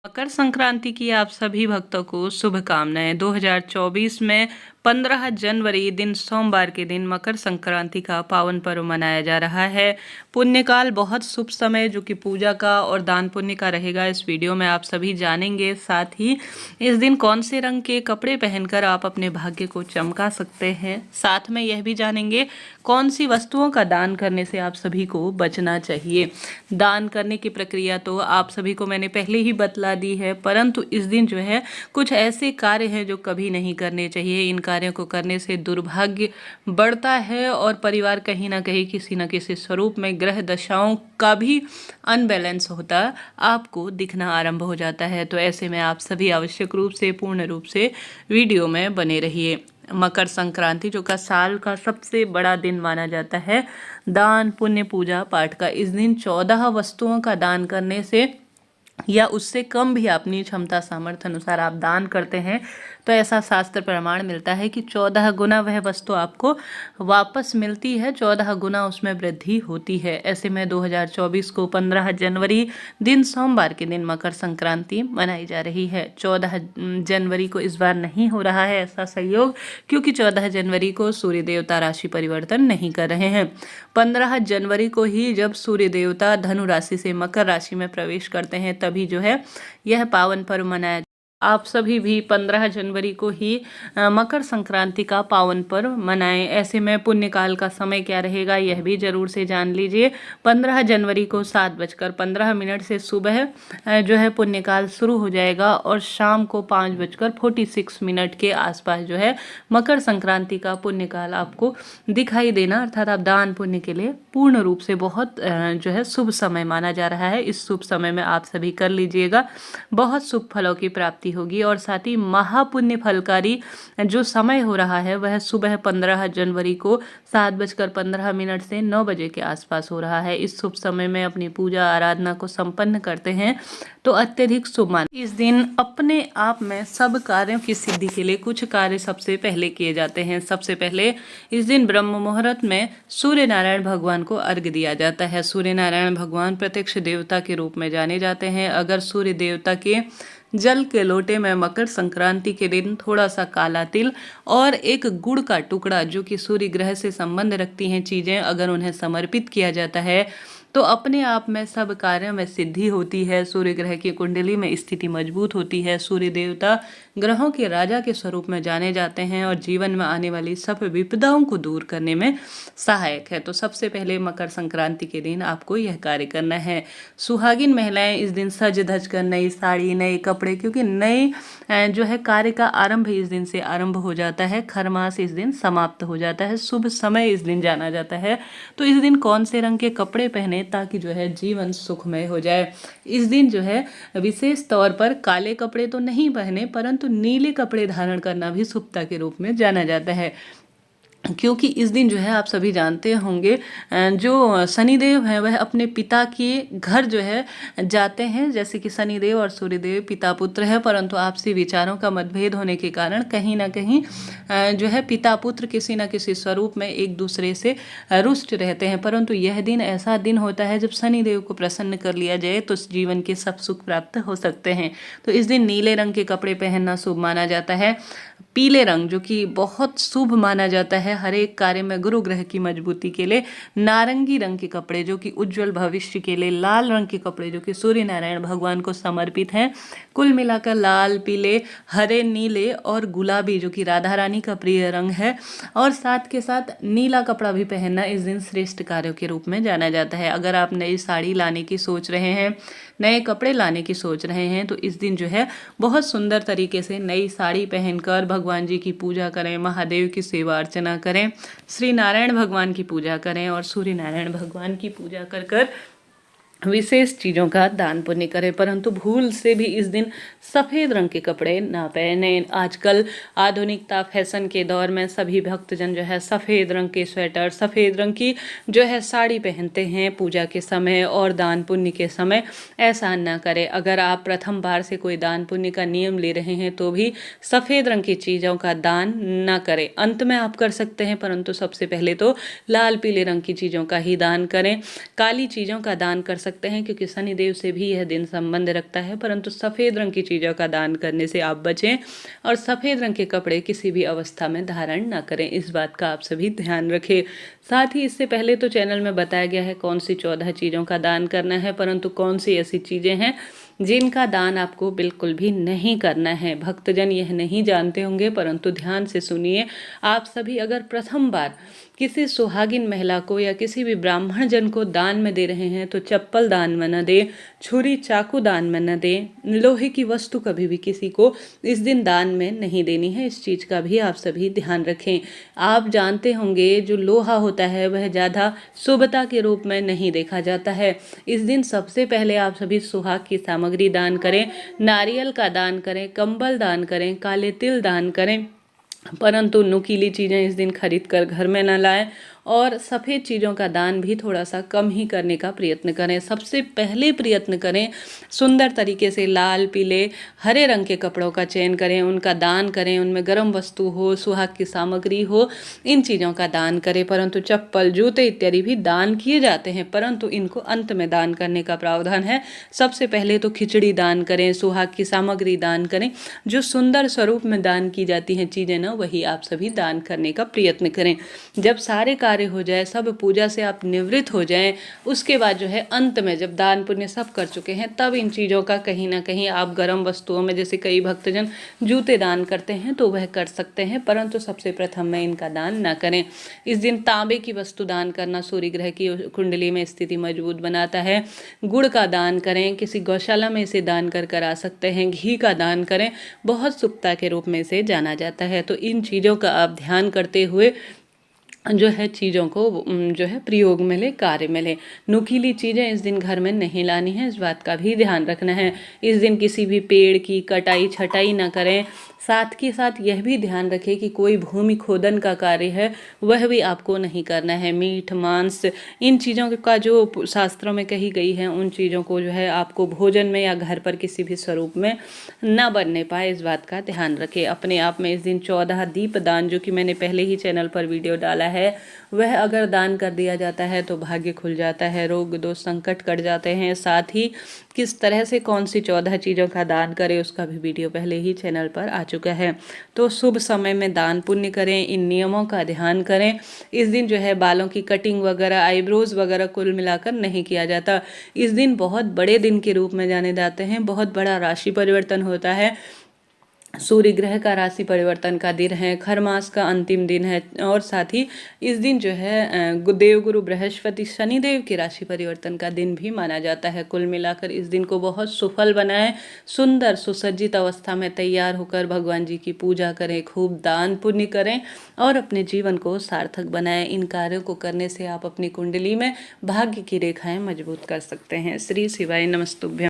मकर संक्रांति की आप सभी भक्तों को शुभकामनाएं। 2024 में 15 जनवरी दिन सोमवार के दिन मकर संक्रांति का पावन पर्व मनाया जा रहा है। पुण्यकाल बहुत शुभ समय जो कि पूजा का और दान पुण्य का रहेगा, इस वीडियो में आप सभी जानेंगे। साथ ही इस दिन कौन से रंग के कपड़े पहनकर आप अपने भाग्य को चमका सकते हैं। साथ में यह भी जानेंगे कौन सी वस्तुओं का दान करने से आप सभी को बचना चाहिए। दान करने की प्रक्रिया तो आप सभी को मैंने पहले ही बतला दी है, परंतु इस दिन जो है कुछ ऐसे कार्य हैं जो कभी नहीं करने चाहिए। इन कार्यों को करने से दुर्भाग्य बढ़ता है और परिवार कहीं ना कहीं किसी न किसी स्वरूप में ग्रह दशाओं का भी अनबैलेंस होता आपको दिखना आरंभ हो जाता है। तो ऐसे में आप सभी आवश्यक रूप से पूर्ण रूप से वीडियो में बने रहिए। मकर संक्रांति जो का साल का सबसे बड़ा दिन माना जाता है दान पुण्य पूजा पाठ का। इस दिन 14 वस्तुओं का दान करने से या उससे कम भी अपनी क्षमता सामर्थ्य अनुसार आप दान करते हैं तो ऐसा शास्त्र प्रमाण मिलता है कि 14 गुना वह वस्तु आपको वापस मिलती है, 14 गुना उसमें वृद्धि होती है। ऐसे में 2024 को 15 जनवरी दिन सोमवार के दिन मकर संक्रांति मनाई जा रही है। 14 जनवरी को इस बार नहीं हो रहा है ऐसा संयोग, क्योंकि 14 जनवरी को सूर्य देवता राशि परिवर्तन नहीं कर रहे हैं। 15 जनवरी को ही जब सूर्य देवता धनु राशि से मकर राशि में प्रवेश करते हैं तभी जो है यह पावन पर्व मनाया। आप सभी भी 15 जनवरी को ही मकर संक्रांति का पावन पर्व मनाएं। ऐसे में पुण्यकाल का समय क्या रहेगा यह भी जरूर से जान लीजिए। 15 जनवरी को 7:15 से सुबह जो है पुण्यकाल शुरू हो जाएगा और शाम को 5:46 के आसपास जो है मकर संक्रांति का पुण्यकाल आपको दिखाई देना, अर्थात आप दान पुण्य के लिए पूर्ण रूप से बहुत जो है शुभ समय माना जा रहा है। इस शुभ समय में आप सभी कर लीजिएगा, बहुत शुभ फलों की प्राप्ति होगी। और साथ ही महापुण्य फलकारी जो समय हो रहा है वह सुबह 15 जनवरी को 7:15 से 9 बजे के आसपास हो रहा है। इस शुभ समय में अपनी पूजा आराधना को संपन्न करते हैं तो अत्यधिक शुभ मान। इस दिन अपने आप में सब कार्यों की सिद्धि के लिए कुछ कार्य सबसे पहले किए जाते हैं। सबसे पहले इस दिन ब्रह्म मुहूर्त में सूर्य नारायण भगवान को अर्घ्य दिया जाता है। सूर्य नारायण भगवान प्रत्यक्ष देवता के रूप में जाने जाते हैं। अगर सूर्य देवता के जल के लोटे में मकर संक्रांति के दिन थोड़ा सा काला तिल और एक गुड़ का टुकड़ा जो कि सूर्य ग्रह से संबंध रखती हैं चीजें, अगर उन्हें समर्पित किया जाता है तो अपने आप में सब कार्यों में सिद्धि होती है। सूर्य ग्रह की कुंडली में स्थिति मजबूत होती है। सूर्य देवता ग्रहों के राजा के स्वरूप में जाने जाते हैं और जीवन में आने वाली सब विपदाओं को दूर करने में सहायक है। तो सबसे पहले मकर संक्रांति के दिन आपको यह कार्य करना है। सुहागिन महिलाएं इस दिन सज धज कर नई साड़ी नए कपड़े, क्योंकि नए जो है कार्य का आरंभ इस दिन से आरंभ हो जाता है। खरमास इस दिन समाप्त हो जाता है। शुभ समय इस दिन जाना जाता है। तो इस दिन कौन से रंग के कपड़े पहने ताकि जो है जीवन सुखमय हो जाए। इस दिन जो है विशेष तौर पर काले कपड़े तो नहीं पहने, परंतु नीले कपड़े धारण करना भी शुभता के रूप में जाना जाता है। क्योंकि इस दिन जो है आप सभी जानते होंगे जो शनिदेव हैं वह अपने पिता के घर जो है जाते हैं। जैसे कि शनिदेव और सूर्यदेव पिता पुत्र है, परंतु आपसी विचारों का मतभेद होने के कारण कहीं ना कहीं जो है पिता पुत्र किसी न किसी स्वरूप में एक दूसरे से रुष्ट रहते हैं। परंतु यह दिन ऐसा दिन होता है जब शनिदेव को प्रसन्न कर लिया जाए तो जीवन के सब सुख प्राप्त हो सकते हैं। तो इस दिन नीले रंग के कपड़े पहनना शुभ माना जाता है। पीले रंग जो कि बहुत शुभ माना जाता है हर एक कार्य में गुरु ग्रह की मजबूती के लिए। नारंगी रंग के कपड़े जो कि उज्जवल भविष्य के लिए। लाल रंग के कपड़े जो कि सूर्य नारायण भगवान को समर्पित हैं। कुल मिलाकर लाल पीले हरे नीले और गुलाबी जो कि राधा रानी का प्रिय रंग है, और साथ के साथ नीला कपड़ा भी पहनना इस दिन श्रेष्ठ कार्यों के रूप में जाना जाता है। अगर आप नई साड़ी लाने की सोच रहे हैं, नए कपड़े लाने की सोच रहे हैं, तो इस दिन जो है बहुत सुंदर तरीके से नई साड़ी पहनकर भगवान जी की पूजा करें, महादेव की सेवा अर्चना करें, श्री नारायण भगवान की पूजा करें और सूर्य नारायण भगवान की पूजा कर कर विशेष चीज़ों का दान पुण्य करें। परंतु भूल से भी इस दिन सफ़ेद रंग के कपड़े ना पहने। आजकल आधुनिकता फैशन के दौर में सभी भक्तजन जो है सफ़ेद रंग के स्वेटर, सफ़ेद रंग की जो है साड़ी पहनते हैं पूजा के समय और दान पुण्य के समय। ऐसा ना करें। अगर आप प्रथम बार से कोई दान पुण्य का नियम ले रहे हैं तो भी सफ़ेद रंग की चीज़ों का दान ना करें। अंत में आप कर सकते हैं, परंतु सबसे पहले तो लाल पीले रंग की चीज़ों का ही दान करें। काली चीज़ों का दान कर सकते सकते हैं क्योंकि शनिदेव से भी यह दिन संबंध रखता है, परंतु सफ़ेद रंग की चीज़ों का दान करने से आप बचें और सफ़ेद रंग के कपड़े किसी भी अवस्था में धारण न करें, इस बात का आप सभी ध्यान रखें। साथ ही इससे पहले तो चैनल में बताया गया है कौन सी 14 चीज़ों का दान करना है, परंतु कौन सी ऐसी चीज़ें हैं जिनका दान आपको बिल्कुल भी नहीं करना है। भक्तजन यह नहीं जानते होंगे, परंतु ध्यान से सुनिए। आप सभी अगर प्रथम बार किसी सुहागिन महिला को या किसी भी ब्राह्मण जन को दान में दे रहे हैं तो चप्पल दान में न दें, छुरी चाकू दान में न दें, लोहे की वस्तु कभी भी किसी को इस दिन दान में नहीं देनी है। इस चीज़ का भी आप सभी ध्यान रखें। आप जानते होंगे जो लोहा होता है वह ज़्यादा शुभता के रूप में नहीं देखा जाता है। इस दिन सबसे पहले आप सभी सुहाग की सामग्री दान करें, नारियल का दान करें, कंबल दान करें, काले तिल दान करें, परंतु नुकीली चीज़ें इस दिन खरीद कर घर में न लाएं और सफ़ेद चीज़ों का दान भी थोड़ा सा कम ही करने का प्रयत्न करें। सबसे पहले प्रयत्न करें सुंदर तरीके से लाल, पीले, हरे रंग के कपड़ों का चयन करें, उनका दान करें, उनमें गर्म वस्तु हो, सुहाग की सामग्री हो, इन चीज़ों का दान करें। परंतु चप्पल, जूते इत्यादि भी दान किए जाते हैं, परंतु इनको अंत में दान करने का प्रावधान है। सबसे पहले तो खिचड़ी दान करें, सुहाग की सामग्री दान करें, जो सुंदर स्वरूप में दान की जाती हैं चीज़ें ना, वही आप सभी दान करने का प्रयत्न करें। जब सारे कार्य हो जाए, सब पूजा से आप निवृत्त हो जाएं, उसके बाद जो है अंत में जब दान पुण्य सब कर चुके हैं, तब इन चीज़ों का कहीं ना कहीं आप गर्म वस्तुओं में, जैसे कई भक्तजन जूते दान करते हैं तो वह कर सकते हैं, परंतु सबसे प्रथम में इनका दान ना करें। इस दिन तांबे की वस्तु दान करना सूर्य ग्रह की कुंडली में स्थिति मजबूत बनाता है। गुड़ का दान करें, किसी गौशाला में इसे दान कर करा सकते हैं। घी का दान करें, बहुत शुभता के रूप में इसे जाना जाता है। तो इन चीज़ों का आप ध्यान करते हुए जो है चीज़ों को जो है प्रयोग में ले, कार्य में ले। नुकीली चीज़ें इस दिन घर में नहीं लानी है, इस बात का भी ध्यान रखना है। इस दिन किसी भी पेड़ की कटाई छटाई ना करें। साथ के साथ यह भी ध्यान रखें कि कोई भूमि खोदन का कार्य है वह भी आपको नहीं करना है। मीठ, मांस, इन चीज़ों का जो शास्त्रों में कही गई है, उन चीज़ों को जो है आपको भोजन में या घर पर किसी भी स्वरूप में ना बनने पाए, इस बात का ध्यान रखें। अपने आप में इस दिन 14 दीप दान, जो कि मैंने पहले ही चैनल पर वीडियो डाला है, वह अगर दान कर दिया जाता है तो भाग्य खुल जाता है, रोग दोष संकट कट जाते हैं। साथ ही किस तरह से कौन सी 14 चीज़ों का दान करें उसका भी वीडियो पहले ही चैनल पर आ चुका है। तो शुभ समय में दान पुण्य करें, इन नियमों का ध्यान करें। इस दिन जो है बालों की कटिंग वगैरह, आईब्रोज वगैरह कुल मिलाकर नहीं किया जाता। इस दिन बहुत बड़े दिन के रूप में जाने जाते हैं, बहुत बड़ा राशि परिवर्तन होता है। सूर्य ग्रह का राशि परिवर्तन का दिन है, खरमास का अंतिम दिन है, और साथ ही इस दिन जो है देवगुरु बृहस्पति शनिदेव के राशि परिवर्तन का दिन भी माना जाता है। कुल मिलाकर इस दिन को बहुत सुफल बनाएं, सुंदर सुसज्जित अवस्था में तैयार होकर भगवान जी की पूजा करें, खूब दान पुण्य करें और अपने जीवन को सार्थक बनाएं। इन कार्यों को करने से आप अपनी कुंडली में भाग्य की रेखाएं मजबूत कर सकते हैं। श्री शिवाय नमस्तुभ्यं।